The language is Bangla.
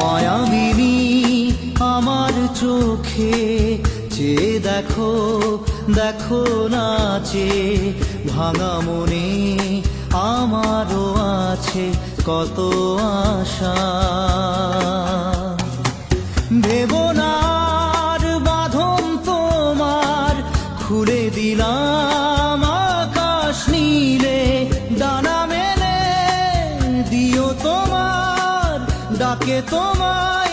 মায়াবিনী আমার চোখে চেয়ে দেখো, দেখো নাচে ভাঙা মনে আমারও আছে কত আশা। ভেবনার বাঁধন তোমার খুলে দিলাম আকাশ নীলে, ডানা মেলে দিও তোমার ডাকে তোমায়